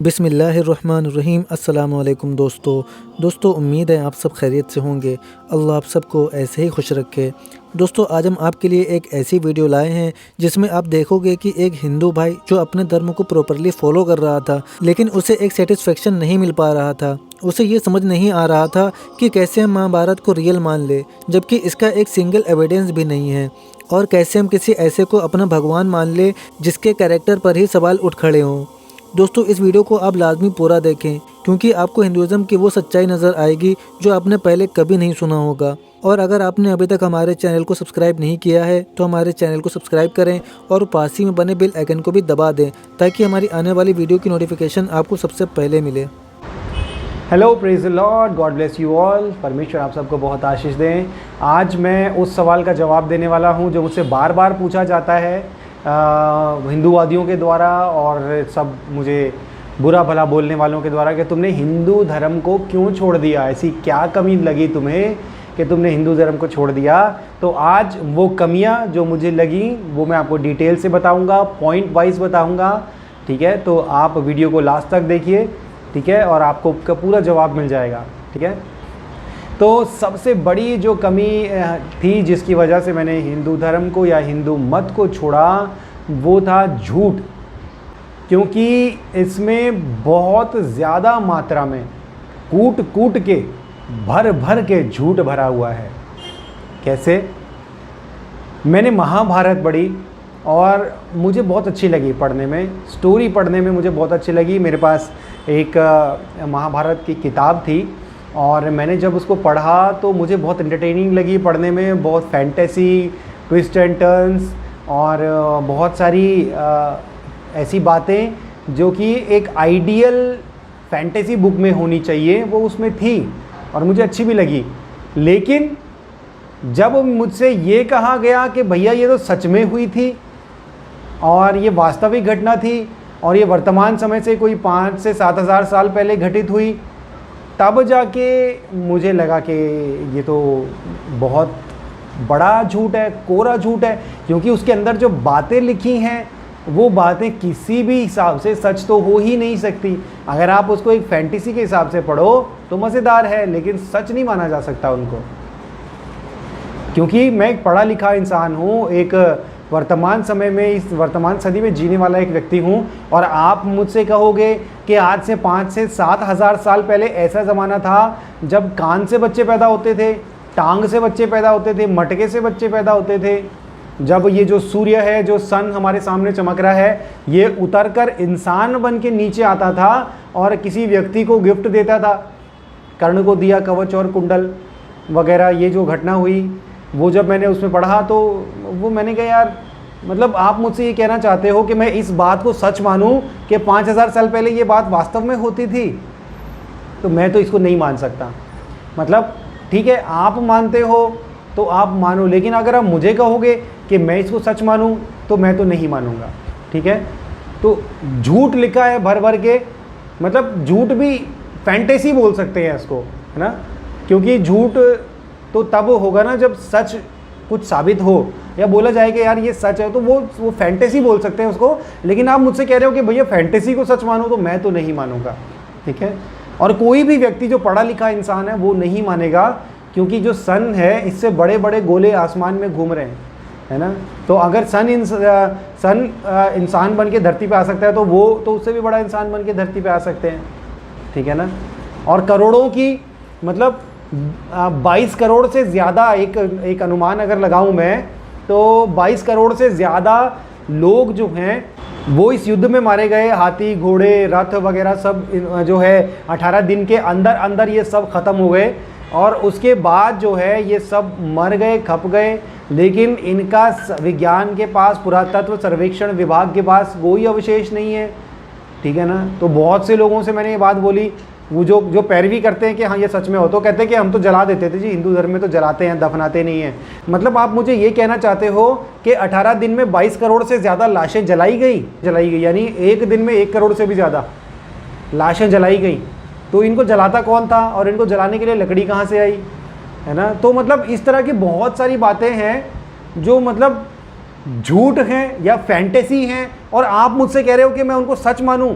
बिस्मिल्लाहिर्रहमानिर्रहीम। अस्सलाम वालेकुम दोस्तों, उम्मीद है आप सब खैरियत से होंगे। अल्लाह आप सबको ऐसे ही खुश रखे। दोस्तों, आज हम आपके लिए एक ऐसी वीडियो लाए हैं जिसमें आप देखोगे कि एक हिंदू भाई जो अपने धर्म को प्रॉपरली फॉलो कर रहा था, लेकिन उसे एक सेटिस्फेक्शन नहीं मिल पा रहा था। उसे ये समझ नहीं आ रहा था कि कैसे हम महाभारत को रियल मान ले, जबकि इसका एक सिंगल एविडेंस भी नहीं है। और कैसे हम किसी ऐसे को अपना भगवान मान ले जिसके कैरेक्टर पर ही सवाल उठ खड़े हों। दोस्तों, इस वीडियो को आप लाजमी पूरा देखें, क्योंकि आपको हिंदुइज़्म की वो सच्चाई नज़र आएगी जो आपने पहले कभी नहीं सुना होगा। और अगर आपने अभी तक हमारे चैनल को सब्सक्राइब नहीं किया है तो हमारे चैनल को सब्सक्राइब करें और पास ही में बने बेल आइकन को भी दबा दें, ताकि हमारी आने वाली वीडियो की नोटिफिकेशन आपको सबसे पहले मिले। Hello, praise the Lord, God bless you all. परमेश्वर आप सबको बहुत आशीष दें। आज मैं उस सवाल का जवाब देने वाला हूं जो मुझसे बार बार पूछा जाता है हिंदूवादियों के द्वारा और सब मुझे बुरा भला बोलने वालों के द्वारा कि तुमने हिंदू धर्म को क्यों छोड़ दिया, ऐसी क्या कमी लगी तुम्हें कि तुमने हिंदू धर्म को छोड़ दिया। तो आज वो कमियां जो मुझे लगी वो मैं आपको डिटेल से बताऊंगा, पॉइंट वाइज बताऊंगा। ठीक है, तो आप वीडियो को लास्ट तक देखिए। ठीक है, और आपको का पूरा जवाब मिल जाएगा। ठीक है, तो सबसे बड़ी जो कमी थी जिसकी वजह से मैंने हिंदू धर्म को या हिंदू मत को छोड़ा वो था झूठ। क्योंकि इसमें बहुत ज़्यादा मात्रा में कूट कूट के भर भर के झूठ भरा हुआ है। कैसे? मैंने महाभारत पढ़ी और मुझे बहुत अच्छी लगी पढ़ने में, स्टोरी पढ़ने में मुझे बहुत अच्छी लगी। मेरे पास एक महाभारत की किताब थी और मैंने जब उसको पढ़ा तो मुझे बहुत एंटरटेनिंग लगी पढ़ने में। बहुत फैंटेसी, ट्विस्ट एंड टर्न्स और बहुत सारी ऐसी बातें जो कि एक आइडियल फैंटेसी बुक में होनी चाहिए वो उसमें थी और मुझे अच्छी भी लगी। लेकिन जब मुझसे ये कहा गया कि भैया ये तो सच में हुई थी और ये वास्तविक घटना थी और ये वर्तमान समय से कोई 5 से 7 हज़ार साल पहले घटित हुई, तब जाके मुझे लगा कि ये तो बहुत बड़ा झूठ है, कोरा झूठ है। क्योंकि उसके अंदर जो बातें लिखी हैं वो बातें किसी भी हिसाब से सच तो हो ही नहीं सकती। अगर आप उसको एक फैंटेसी के हिसाब से पढ़ो तो मज़ेदार है, लेकिन सच नहीं माना जा सकता उनको। क्योंकि मैं एक पढ़ा लिखा इंसान हूँ, एक वर्तमान समय में इस वर्तमान सदी में जीने वाला एक व्यक्ति हूँ। और आप मुझसे कहोगे कि आज से 5 से 7 हज़ार साल पहले ऐसा ज़माना था जब कान से बच्चे पैदा होते थे, टांग से बच्चे पैदा होते थे, मटके से बच्चे पैदा होते थे। जब ये जो सूर्य है, जो सन हमारे सामने चमक रहा है, ये उतर कर इंसान बन के नीचे आता था और किसी व्यक्ति को गिफ्ट देता था। कर्ण को दिया कवच और कुंडल वगैरह। ये जो घटना हुई वो जब मैंने उसमें पढ़ा तो वो मैंने कहा यार, मतलब आप मुझसे ये कहना चाहते हो कि मैं इस बात को सच मानूं कि 5000 साल पहले ये बात वास्तव में होती थी? तो मैं तो इसको नहीं मान सकता। मतलब ठीक है, आप मानते हो तो आप मानो, लेकिन अगर आप मुझे कहोगे कि मैं इसको सच मानूं तो मैं तो नहीं मानूंगा। ठीक है, तो झूठ लिखा है भर भर के, मतलब झूठ भी फैंटेसी बोल सकते हैं इसको, है ना। क्योंकि झूठ तो तब होगा ना जब सच कुछ साबित हो या बोला जाए कि यार ये सच है, तो वो फैंटेसी बोल सकते हैं उसको। लेकिन आप मुझसे कह रहे हो कि भैया फैंटेसी को सच मानो, तो मैं तो नहीं मानूंगा। ठीक है, और कोई भी व्यक्ति जो पढ़ा लिखा इंसान है वो नहीं मानेगा। क्योंकि जो सन है इससे बड़े बड़े गोले आसमान में घूम रहे हैं, है ना। तो अगर सन इंसान बन के धरती पे आ सकता है तो वो तो उससे भी बड़ा इंसान बन के धरती पे आ सकते हैं। ठीक है ना। और करोड़ों की, मतलब 22 करोड़ से ज़्यादा, एक अनुमान अगर लगाऊं मैं तो 22 करोड़ से ज़्यादा लोग जो हैं वो इस युद्ध में मारे गए। हाथी, घोड़े, रथ वगैरह सब जो है 18 दिन के अंदर अंदर ये सब ख़त्म हो गए। और उसके बाद जो है ये सब मर गए, खप गए। लेकिन इनका विज्ञान के पास, पुरातत्व सर्वेक्षण विभाग के पास कोई अवशेष नहीं है। ठीक है ना। तो बहुत से लोगों से मैंने ये बात बोली, वो जो पैरवी करते हैं कि हाँ ये सच में हो, तो कहते हैं कि हम तो जला देते थे जी, हिंदू धर्म में तो जलाते हैं, दफनाते नहीं हैं। मतलब आप मुझे ये कहना चाहते हो कि 18 दिन में 22 करोड़ से ज़्यादा लाशें जलाई गई, यानी एक दिन में 1 करोड़ से भी ज़्यादा लाशें जलाई गई। तो इनको जलाता कौन था और इनको जलाने के लिए लकड़ी कहाँ से आई, है ना। तो मतलब इस तरह की बहुत सारी बातें हैं जो मतलब झूठ हैं या फैंटेसी हैं, और आप मुझसे कह रहे हो कि मैं उनको सच मानूं।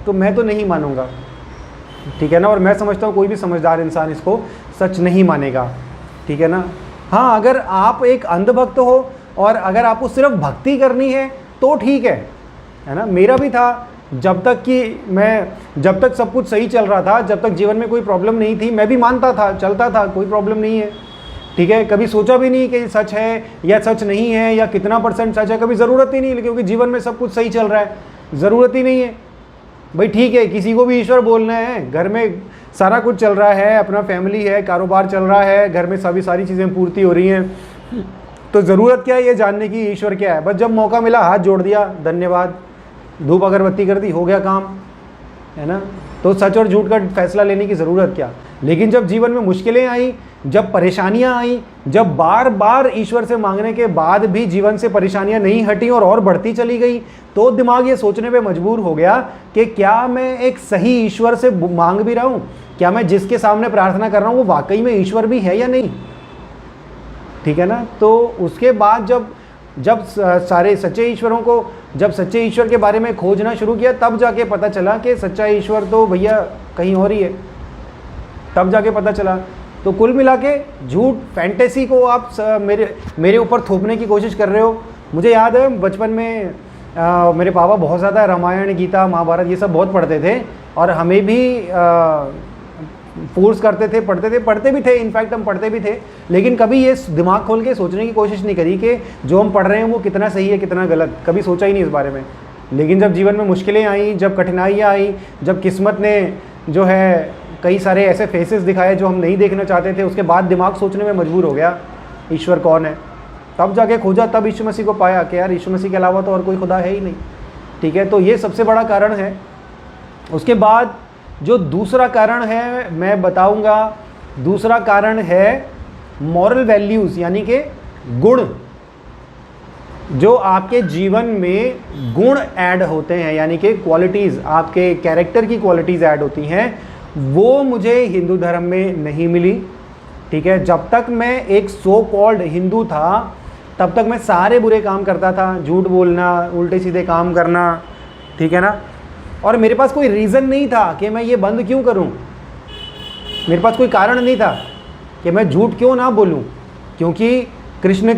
तो मैं तो नहीं मानूंगा, ठीक है ना। और मैं समझता हूँ कोई भी समझदार इंसान इसको सच नहीं मानेगा, ठीक है ना। हाँ, अगर आप एक अंधभक्त हो और अगर आपको सिर्फ भक्ति करनी है तो ठीक है ना। मेरा भी था, जब तक सब कुछ सही चल रहा था, जब तक जीवन में कोई प्रॉब्लम नहीं थी, मैं भी मानता था, चलता था, कोई प्रॉब्लम नहीं है, ठीक है। कभी सोचा भी नहीं कि सच है या सच नहीं है या कितना % सच है, कभी ज़रूरत ही नहीं, क्योंकि जीवन में सब कुछ सही चल रहा है, ज़रूरत ही नहीं है भाई, ठीक है। किसी को भी ईश्वर बोलना है, घर में सारा कुछ चल रहा है, अपना फैमिली है, कारोबार चल रहा है, घर में सारी चीज़ें पूर्ति हो रही हैं, तो ज़रूरत क्या है ये जानने की ईश्वर क्या है। बस जब मौका मिला हाथ जोड़ दिया, धन्यवाद, धूप अगरबत्ती कर दी, हो गया काम, है ना। तो सच और झूठ का फैसला लेने की ज़रूरत क्या। लेकिन जब जीवन में मुश्किलें आई, जब परेशानियां आई, जब बार बार ईश्वर से मांगने के बाद भी जीवन से परेशानियां नहीं हटी और बढ़ती चली गई, तो दिमाग ये सोचने पे मजबूर हो गया कि क्या मैं एक सही ईश्वर से मांग भी रहा हूँ, क्या मैं जिसके सामने प्रार्थना कर रहा हूँ वो वाकई में ईश्वर भी है या नहीं, ठीक है ना। तो उसके बाद जब सारे सच्चे ईश्वरों को, जब सच्चे ईश्वर के बारे में खोजना शुरू किया, तब जाके पता चला कि सच्चा ईश्वर तो भैया कहीं और ही है, तब जाके पता चला। तो कुल मिला के झूठ, फैंटेसी को आप मेरे ऊपर थोपने की कोशिश कर रहे हो। मुझे याद है बचपन में मेरे पापा बहुत ज़्यादा रामायण, गीता, महाभारत ये सब बहुत पढ़ते थे और हमें भी फोर्स करते थे, पढ़ते भी थे, इनफैक्ट हम पढ़ते भी थे, लेकिन कभी ये दिमाग खोल के सोचने की कोशिश नहीं करी कि जो हम पढ़ रहे हैं वो कितना सही है कितना गलत, कभी सोचा ही नहीं इस बारे में। लेकिन जब जीवन में मुश्किलें आई, जब कठिनाइयाँ आई, जब किस्मत ने जो है कई सारे ऐसे फेसेस दिखाए जो हम नहीं देखना चाहते थे, उसके बाद दिमाग सोचने में मजबूर हो गया ईश्वर कौन है। तब जाके खोजा, तब यीशु मसीह को पाया कि यार यीशु मसीह के अलावा तो और कोई खुदा है ही नहीं, ठीक है। तो ये सबसे बड़ा कारण है। उसके बाद जो दूसरा कारण है मैं बताऊंगा, दूसरा कारण है मॉरल वैल्यूज़, यानी कि गुण। जो आपके जीवन में गुण ऐड होते हैं, यानी कि क्वालिटीज़, आपके कैरेक्टर की क्वालिटीज़ ऐड होती हैं, वो मुझे हिंदू धर्म में नहीं मिली, ठीक है। जब तक मैं एक सो कॉल्ड हिंदू था तब तक मैं सारे बुरे काम करता था, झूठ बोलना, उल्टे सीधे काम करना, ठीक है ना। और मेरे पास कोई रीज़न नहीं था कि मैं ये बंद क्यों करूं, मेरे पास कोई कारण नहीं था कि मैं झूठ क्यों ना बोलूं, क्योंकि कृष्ण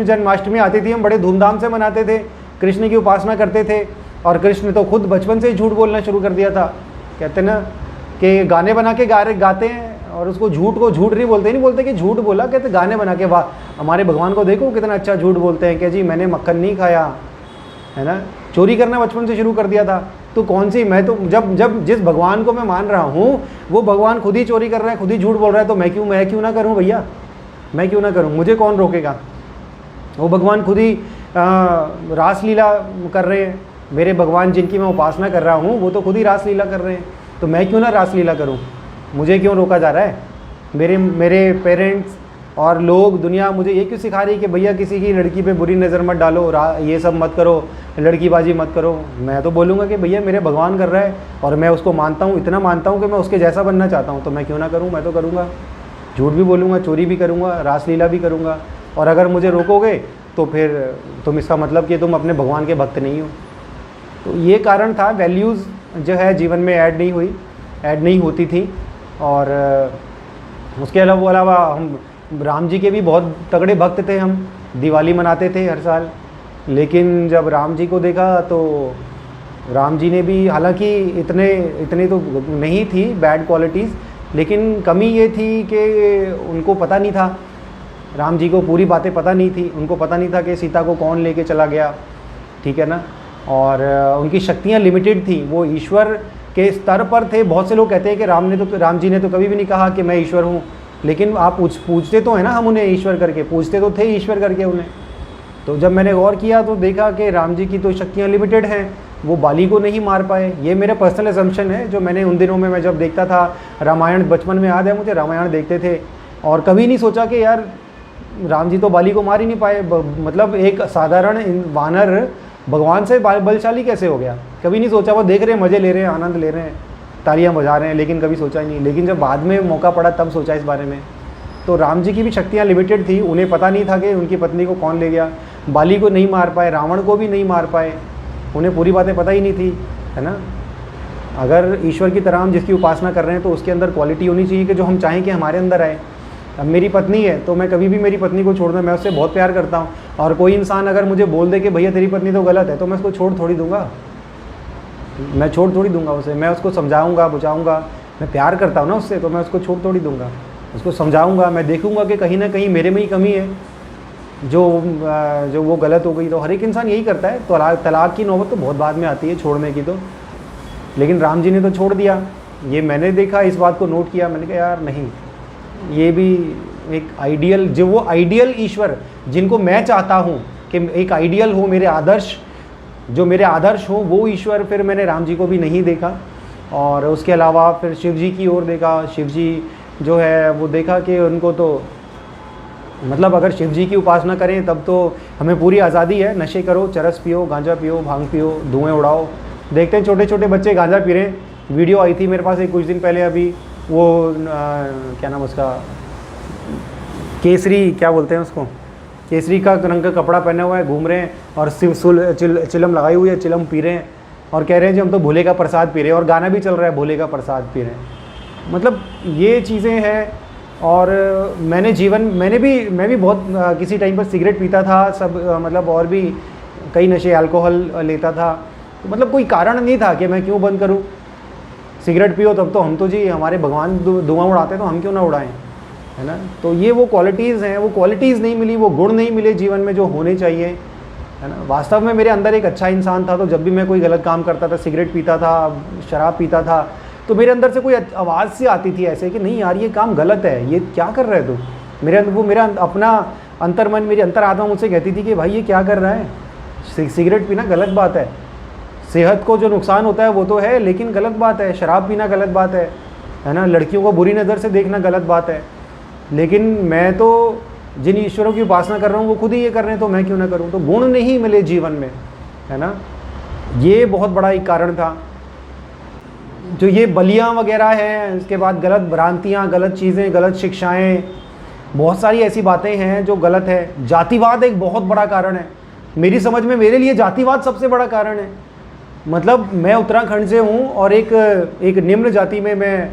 जन्माष्टमी आती थी, हम बड़े धूमधाम से मनाते थे, कृष्ण की उपासना करते थे। और कृष्ण तो खुद बचपन से ही झूठ बोलना शुरू कर दिया था। कहते ना कि गाने बना के गाते हैं और उसको झूठ को झूठ नहीं बोलते कि झूठ बोला, कहते गाने बना के, वाह हमारे भगवान को देखो कितना अच्छा झूठ बोलते हैं कि जी मैंने मक्खन नहीं खाया, है ना। चोरी करना बचपन से शुरू कर दिया था। तो कौन सी, मैं तो जब जिस भगवान को मैं मान रहा हूँ वो भगवान खुद ही चोरी कर रहा है, खुद ही झूठ बोल रहा है, तो मैं क्यों ना करूँ भैया, मैं क्यों ना करूँ, मुझे कौन रोकेगा। वो भगवान खुद ही रासलीला कर रहे हैं, मेरे भगवान जिनकी मैं उपासना कर रहा हूँ वो तो खुद ही रासलीला कर रहे हैं, तो मैं क्यों ना रासलीला करूँ, मुझे क्यों रोका जा रहा है। मेरे पेरेंट्स और लोग, दुनिया मुझे ये क्यों सिखा रही है कि भैया किसी की लड़की पे बुरी नज़र मत डालो, ये सब मत करो, लड़कीबाजी मत करो। मैं तो बोलूँगा कि भैया मेरे भगवान कर रहा है और मैं उसको मानता हूँ, इतना मानता हूँ कि मैं उसके जैसा बनना चाहता हूँ, तो मैं क्यों ना करूँ, मैं तो करूँगा। झूठ भी बोलूँगा, चोरी भी करूँगा, रासलीला भी करूँगा। और अगर मुझे रोकोगे तो फिर तुम इसका मतलब कि तुम अपने भगवान के भक्त नहीं हो। तो ये कारण था, वैल्यूज़ जो है जीवन में ऐड नहीं होती थी। और उसके अलावा हम राम जी के भी बहुत तगड़े भक्त थे, हम दिवाली मनाते थे हर साल। लेकिन जब राम जी को देखा तो राम जी ने भी, हालांकि इतने तो नहीं थी बैड क्वालिटीज़, लेकिन कमी ये थी कि उनको पता नहीं था, राम जी को पूरी बातें पता नहीं थी, उनको पता नहीं था कि सीता को कौन लेके चला गया, ठीक है ना। और उनकी शक्तियाँ लिमिटेड थी, वो ईश्वर के स्तर पर थे। बहुत से लोग कहते हैं कि राम जी ने तो कभी भी नहीं कहा कि मैं ईश्वर हूँ, लेकिन आप पूछते तो है ना, हम उन्हें ईश्वर करके पूछते तो थे, ईश्वर करके उन्हें। तो जब मैंने गौर किया तो देखा कि राम जी की तो शक्तियाँ लिमिटेड हैं, वो बाली को नहीं मार पाए। ये मेरा पर्सनल असम्पशन है, जो मैंने उन दिनों में, मैं जब देखता था रामायण, बचपन में याद है मुझे रामायण देखते थे, और कभी नहीं सोचा कि यार राम जी तो बाली को मार ही नहीं पाए, मतलब एक साधारण वानर भगवान से बलशाली कैसे हो गया, कभी नहीं सोचा। वो देख रहे हैं, मज़े ले रहे हैं, आनंद ले रहे हैं, तालियां बजा रहे हैं, लेकिन कभी सोचा ही नहीं। लेकिन जब बाद में मौका पड़ा तब सोचा इस बारे में। तो राम जी की भी शक्तियाँ लिमिटेड थी, उन्हें पता नहीं था कि उनकी पत्नी को कौन ले गया, बाली को नहीं मार पाए, रावण को भी नहीं मार पाए, उन्हें पूरी बातें पता ही नहीं थी, है ना। अगर ईश्वर की तरह हम जिसकी उपासना कर रहे हैं तो उसके अंदर क्वालिटी होनी चाहिए कि जो हम चाहें कि हमारे अंदर आए। अब मेरी पत्नी है तो मैं कभी भी मेरी पत्नी को छोड़ना, मैं उससे बहुत प्यार करता हूँ, और कोई इंसान अगर मुझे बोल दे कि भैया तेरी पत्नी तो गलत है, तो मैं उसको छोड़ थोड़ी दूंगा, मैं छोड़ थोड़ी दूंगा उसे। मैं उसको समझाऊंगा, बुझाऊंगा, मैं प्यार करता हूँ ना उससे, तो मैं उसको छोड़ थोड़ी दूंगा, उसको समझाऊंगा। मैं देखूंगा कि कहीं ना कहीं मेरे में ही कमी है, जो वो गलत हो गई। तो हर एक इंसान यही करता है। तलाक की नौबत तो बहुत बाद में आती है छोड़ने की तो, लेकिन राम जी ने तो छोड़ दिया। ये मैंने देखा, इस बात को नोट किया, मैंने कहा यार नहीं, ये भी एक आइडियल, जो वो आइडियल ईश्वर जिनको मैं चाहता हूँ कि एक आइडियल हो, मेरे आदर्श, जो मेरे आदर्श हो, वो ईश्वर फिर मैंने राम जी को भी नहीं देखा। और उसके अलावा फिर शिव जी की ओर देखा। शिव जी जो है वो देखा कि उनको तो मतलब अगर शिव जी की उपासना करें तब तो हमें पूरी आज़ादी है, नशे करो, चरस पियो, गांजा पियो, भांग पियो, धुएं उड़ाओ। देखते हैं छोटे छोटे बच्चे गांजा पी रहे हैं। वीडियो आई थी मेरे पास एक कुछ दिन पहले, अभी वो क्या नाम उसका, केसरी, क्या बोलते हैं उसको, केसरी का रंग का कपड़ा पहना हुआ है, घूम रहे हैं और चिलम लगाई हुई है, चिलम पी रहे हैं और कह रहे हैं जी हम तो भोले का प्रसाद पी रहे हैं, और गाना भी चल रहा है भोले का प्रसाद पी रहे हैं। मतलब ये चीज़ें हैं। और मैं भी बहुत किसी टाइम पर सिगरेट पीता था, सब मतलब और भी कई नशे, अल्कोहल लेता था। तो मतलब कोई कारण नहीं था कि मैं क्यों बंद करूं। सिगरेट पियो तब तो हम तो जी हमारे भगवान धुआं उड़ाते तो हम क्यों ना उड़ाएं, है ना। तो ये वो क्वालिटीज़ हैं, वो क्वालिटीज़ नहीं मिली, वो गुण नहीं मिले जीवन में जो होने चाहिए, है ना। वास्तव में मेरे अंदर एक अच्छा इंसान था, तो जब भी मैं कोई गलत काम करता था, सिगरेट पीता था, शराब पीता था, तो मेरे अंदर से कोई आवाज़ सी आती थी ऐसे कि नहीं यार ये काम गलत है, ये क्या कर रहा है तू। मेरा अपना अंतर्मन, मेरी अंतरात्मा मुझसे कहती थी कि भाई ये क्या कर रहा है, सिगरेट पीना गलत बात है, सेहत को जो नुकसान होता है वो तो है, लेकिन गलत बात है। शराब पीना गलत बात है ना। लड़कियों को बुरी नज़र से देखना गलत बात है। लेकिन मैं तो जिन ईश्वरों की उपासना कर रहा हूँ वो खुद ही ये कर रहे हैं, तो मैं क्यों ना करूँ। तो गुण नहीं मिले जीवन में, है ना। ये बहुत बड़ा एक कारण था। जो ये बलियाँ वगैरह हैं, इसके बाद गलत भ्रांतियाँ, गलत चीज़ें, गलत शिक्षाएँ, बहुत सारी ऐसी बातें हैं जो गलत है। जातिवाद एक बहुत बड़ा कारण है मेरी समझ में। मेरे लिए जातिवाद सबसे बड़ा कारण है। मतलब मैं उत्तराखंड से हूँ और एक निम्न जाति में मैं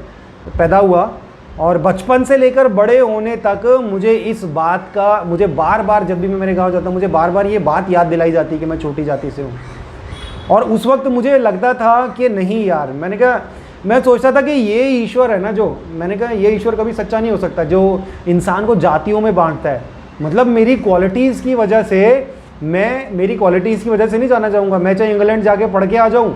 पैदा हुआ, और बचपन से लेकर बड़े होने तक मुझे इस बात का, मुझे बार बार जब भी मैं मेरे गांव जाता हूँ, मुझे बार बार ये बात याद दिलाई जाती है कि मैं छोटी जाति से हूँ। और उस वक्त मुझे लगता था कि नहीं यार, मैंने कहा, मैं सोचता था कि ये ईश्वर है ना, जो मैंने कहा ये ईश्वर कभी सच्चा नहीं हो सकता जो इंसान को जातियों में बांटता है। मतलब मेरी क्वालिटीज़ की वजह से, मेरी क्वालिटीज़ की वजह से नहीं जाना चाहूँगा। मैं चाहे इंग्लैंड जाके पढ़ के आ जाऊँ,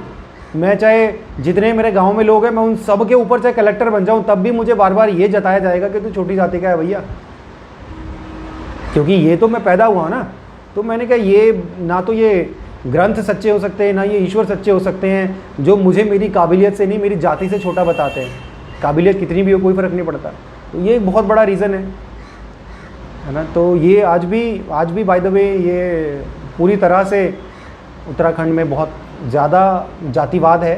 मैं चाहे जितने मेरे गांव में लोग हैं मैं उन सब के ऊपर चाहे कलेक्टर बन जाऊँ, तब भी मुझे बार बार ये जताया जाएगा कि तू छोटी जाति का है भैया, क्योंकि ये तो मैं पैदा हुआ ना। तो मैंने कहा ये ना तो ये ग्रंथ सच्चे हो सकते हैं, ना ये ईश्वर सच्चे हो सकते हैं जो मुझे मेरी काबिलियत से नहीं, मेरी जाति से छोटा बताते हैं। काबिलियत कितनी भी हो कोई फ़र्क नहीं पड़ता। तो ये बहुत बड़ा रीज़न है ना। तो ये आज भी बाय द वे ये पूरी तरह से उत्तराखंड में बहुत ज़्यादा जातिवाद है,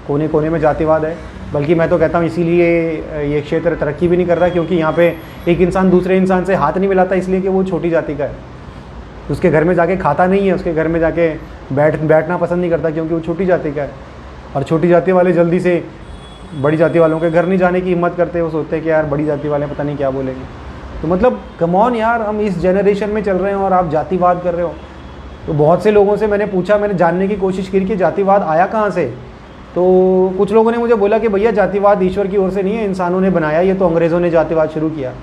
कोने कोने में जातिवाद है। बल्कि मैं तो कहता हूँ इसीलिए ये क्षेत्र तरक्की भी नहीं कर रहा, क्योंकि यहाँ पे एक इंसान दूसरे इंसान से हाथ नहीं मिलाता, इसलिए कि वो छोटी जाति का है। उसके घर में जाके खाता नहीं है, उसके घर में जाके बैठना पसंद नहीं करता, क्योंकि वो छोटी जाति का है। और छोटी जाति वाले जल्दी से बड़ी जाति वालों के घर नहीं जाने की हिम्मत करते। वो सोचते हैं कि यार बड़ी जाति वाले पता नहीं क्या बोलेंगे। तो मतलब कम ऑन यार, हम इस जनरेशन में चल रहे हैं और आप जातिवाद कर रहे हो। तो बहुत से लोगों से मैंने पूछा, मैंने जानने की कोशिश की कि जातिवाद आया कहाँ से। तो कुछ लोगों ने मुझे बोला कि भैया जातिवाद ईश्वर की ओर से नहीं है, इंसानों ने बनाया, ये तो अंग्रेज़ों ने जातिवाद शुरू किया।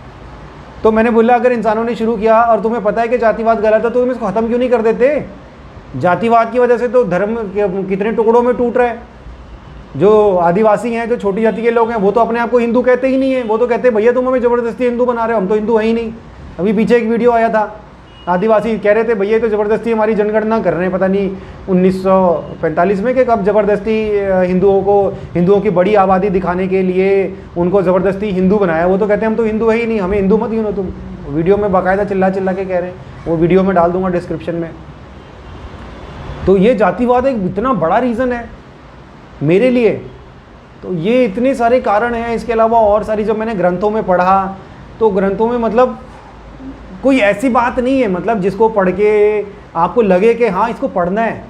तो मैंने बोला अगर इंसानों ने शुरू किया और तुम्हें पता है कि जातिवाद गलत है, तो तुम इसको ख़त्म क्यों नहीं कर देते। जातिवाद की वजह से तो धर्म कितने टुकड़ों में टूट रहा है। जो आदिवासी हैं, जो छोटी जाति के लोग हैं, वो तो अपने आप को हिंदू कहते ही नहीं है। वो तो कहते हैं भैया तुम हमें ज़बरदस्ती हिंदू बना रहे हो, हम तो हिंदू है ही नहीं। अभी पीछे एक वीडियो आया था, आदिवासी कह रहे थे भैया तो ज़बरदस्ती हमारी जनगणना कर रहे हैं, पता नहीं 1945 में कि कब ज़बरदस्ती हिंदुओं की बड़ी आबादी दिखाने के लिए उनको ज़बरदस्ती हिंदू बनाया। वो तो कहते हैं हम तो हिंदू है ही नहीं, हमें हिंदू मत गिनो तुम। वीडियो में बाकायदा चिल्ला के कह रहे हैं, वो वीडियो में डाल दूंगा डिस्क्रिप्शन में। तो ये जातिवाद एक इतना बड़ा रीज़न है मेरे लिए। तो ये इतने सारे कारण हैं। इसके अलावा और सारी, जब मैंने ग्रंथों में पढ़ा तो ग्रंथों में मतलब कोई ऐसी बात नहीं है मतलब जिसको पढ़ के आपको लगे कि हाँ इसको पढ़ना है।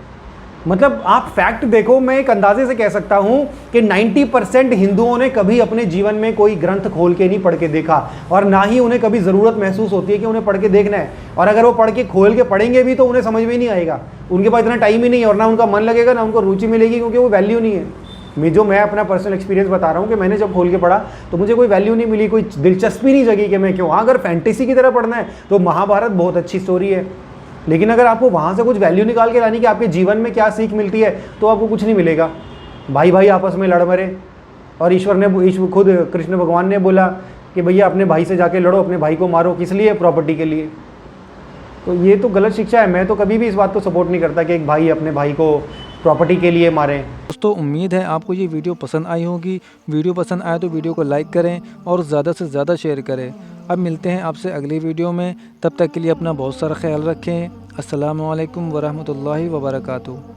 मतलब आप फैक्ट देखो, मैं एक अंदाजे से कह सकता हूं कि 90% हिंदुओं ने कभी अपने जीवन में कोई ग्रंथ खोल के नहीं पढ़ के देखा, और ना ही उन्हें कभी ज़रूरत महसूस होती है कि उन्हें पढ़ के देखना है। और अगर वो पढ़ के खोल के पढ़ेंगे भी तो उन्हें समझ में नहीं आएगा, उनके पास इतना टाइम ही नहीं है, और ना उनका मन लगेगा, ना उनको रुचि मिलेगी, क्योंकि वो वैल्यू नहीं है। मैं अपना पर्सनल एक्सपीरियंस बता रहा हूँ कि मैंने जब खोल के पढ़ा तो मुझे कोई वैल्यू नहीं मिली, कोई दिलचस्पी नहीं जगी कि मैं क्यों। हाँ, अगर फैंटेसी की तरह पढ़ना है तो महाभारत बहुत अच्छी स्टोरी है, लेकिन अगर आपको वहाँ से कुछ वैल्यू निकाल के लानी कि आपके जीवन में क्या सीख मिलती है, तो आपको कुछ नहीं मिलेगा। भाई भाई आपस में लड़ मरे, और ईश्वर खुद कृष्ण भगवान ने बोला कि भैया अपने भाई से जाके लड़ो, अपने भाई को मारो, किस लिए? प्रॉपर्टी के लिए। तो ये तो गलत शिक्षा है। मैं तो कभी भी इस बात को सपोर्ट नहीं करता कि एक भाई अपने भाई को प्रॉपर्टी के लिए मारें। दोस्तों उम्मीद है आपको ये वीडियो पसंद आई होगी। वीडियो पसंद आए तो वीडियो को लाइक करें और ज़्यादा से ज़्यादा शेयर करें। अब मिलते हैं आपसे अगली वीडियो में, तब तक के लिए अपना बहुत सारा ख्याल रखें। अस्सलामु अलैकुम वरहमतुल्लाहि वबरकातुहू।